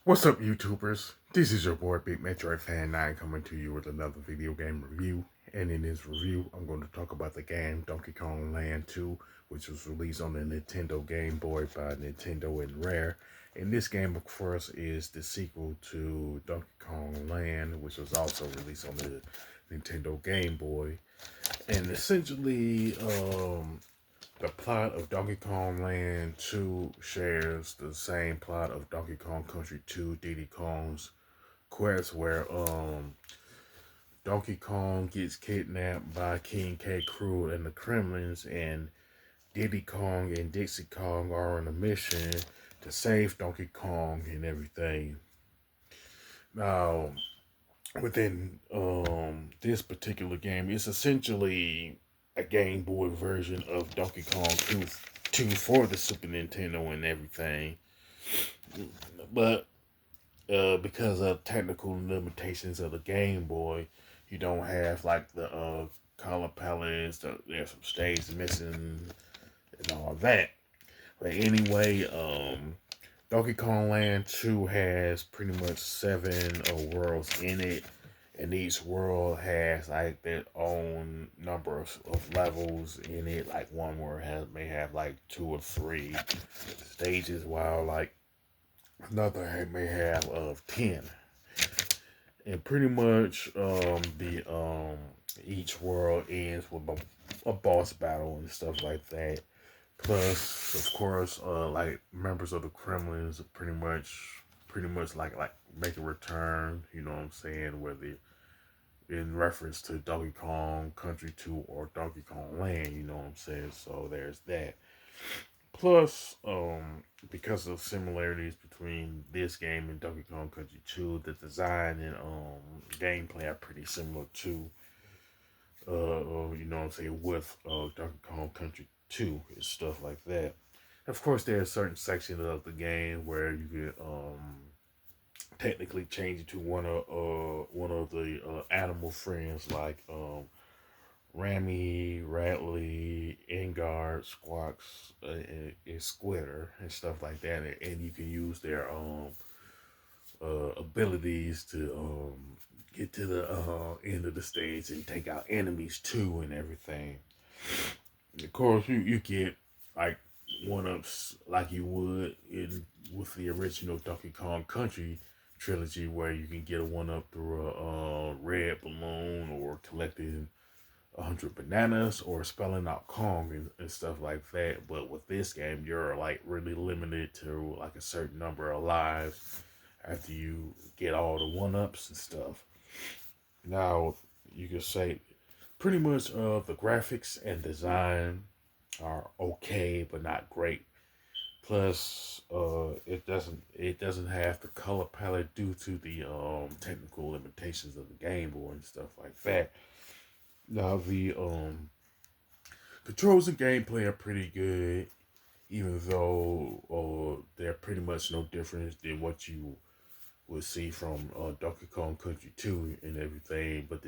What's up, YouTubers? This is your boy Big Metroid Fan 9 coming to you with another video game review. And in this review, I'm going to talk about the game Donkey Kong Land 2, which was released on the Nintendo Game Boy by Nintendo and Rare. And this game, of course, is the sequel to Donkey Kong Land, which was also released on the Nintendo Game Boy. And essentially, the plot of Donkey Kong Land 2 shares the same plot of Donkey Kong Country 2 Diddy Kong's Quest, where Donkey Kong gets kidnapped by King K. Rool and the Kremlins, and Diddy Kong and Dixie Kong are on a mission to save Donkey Kong and everything. Now, within this particular game, it's essentially a Game Boy version of Donkey Kong 2 for the Super Nintendo and everything. But because of technical limitations of the Game Boy, you don't have like the color palettes. There's some stages missing and all that. But anyway, Donkey Kong Land 2 has pretty much 7 worlds in it, and each world has like their own number of levels in it. Like one world may have like 2 or 3 stages, while like another may have of 10. And pretty much the each world ends with a boss battle and stuff like that. Plus, of course, like members of the Kremlins pretty much like make a return. You know what I'm saying? Whether in reference to Donkey Kong Country 2 or Donkey Kong Land. You know what I'm saying? So there's that. Plus, because of similarities between this game and Donkey Kong Country 2, the design and gameplay are pretty similar to, you know what I'm saying, with Donkey Kong Country 2 and stuff like that. Of course, there are certain sections of the game where you can technically change it to one of the animal friends like Rami, Ratley, Engard, Squawks, and Squitter and stuff like that, and you can use their abilities to get to the end of the stage and take out enemies too and everything. Of course, you get like one ups like you would in with the original Donkey Kong Country trilogy, where you can get a one up through a red balloon or collecting 100 bananas or spelling out Kong and stuff like that. But with this game, you're like really limited to like a certain number of lives after you get all the one ups and stuff. Now, you can say pretty much the graphics and design are okay, but not great. Plus, it doesn't have the color palette due to the technical limitations of the Game Boy and stuff like that. Now the controls and gameplay are pretty good, even though they're pretty much no different than what you would see from Donkey Kong Country 2 and everything. But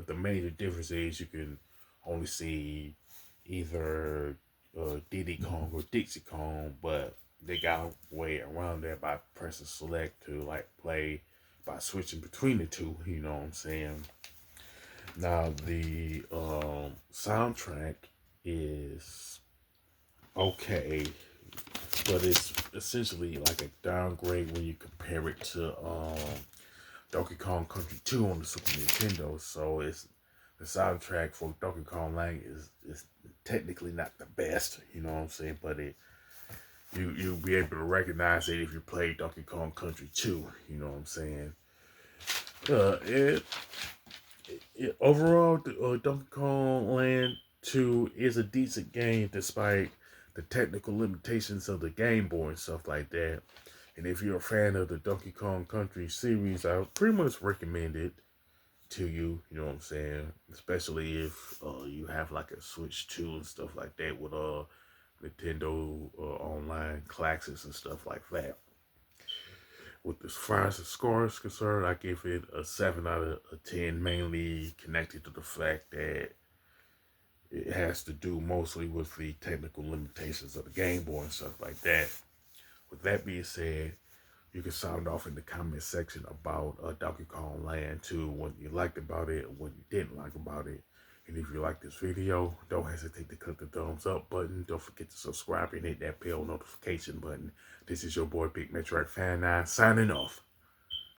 the major difference is you can only see either Diddy Kong or Dixie Kong, but they got a way around that by pressing select to like play by switching between the two. You know what I'm saying? Now the soundtrack is okay, but it's essentially like a downgrade when you compare it to Donkey Kong Country 2 on the Super Nintendo. So it's the soundtrack for Donkey Kong Land is technically not the best, you know what I'm saying, but you'll be able to recognize it if you play Donkey Kong Country 2, you know what I'm saying. Uh, it, Overall, Donkey Kong Land 2 is a decent game despite the technical limitations of the Game Boy and stuff like that. And if you're a fan of the Donkey Kong Country series, I would pretty much recommend it to you. You know what I'm saying? Especially if you have like a Switch 2 and stuff like that with Nintendo online classes and stuff like that. With as far as the score is concerned, I give it a 7 out of 10, mainly connected to the fact that it has to do mostly with the technical limitations of the Game Boy and stuff like that. With that being said, You can sound off in the comment section about Donkey Kong Land too, what you liked about it, what you didn't like about it. And if you like this video, don't hesitate to click the thumbs up button. Don't forget to subscribe and hit that bell notification button. This is your boy Big Metroid Fan 9 signing off.